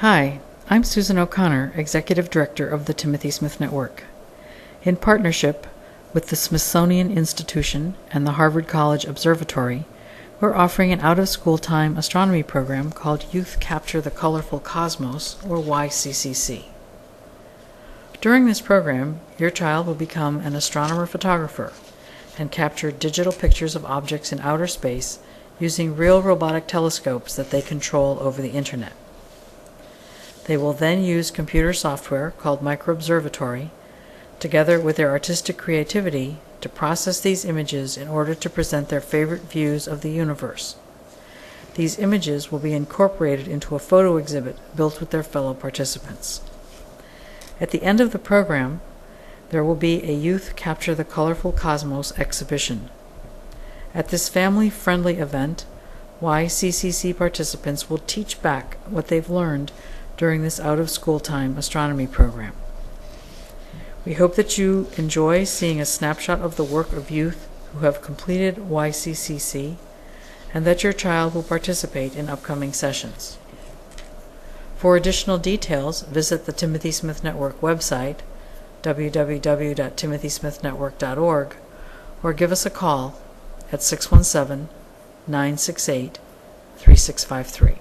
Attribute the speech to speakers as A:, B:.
A: Hi, I'm Susan O'Connor, Executive Director of the Timothy Smith Network. In partnership with the Smithsonian Institution and the Harvard College Observatory, we're offering an out-of-school time astronomy program called Youth Capture the Colorful Cosmos, or YCCC. During this program, your child will become an astronomer-photographer and capture digital pictures of objects in outer space using real robotic telescopes that they control over the internet. They will then use computer software called microobservatory, together with their artistic creativity, to process these images in order to present their favorite views of the universe. These images will be incorporated into a photo exhibit built with their fellow participants. At the end of the program, there will be a Youth Capture the Colorful Cosmos exhibition. At this family-friendly event, YCCC participants will teach back what they've learned during this out-of-school time astronomy program. We hope that you enjoy seeing a snapshot of the work of youth who have completed YCCC, and that your child will participate in upcoming sessions. For additional details, visit the Timothy Smith Network website, www.timothysmithnetwork.org, or give us a call at 617-968-3653.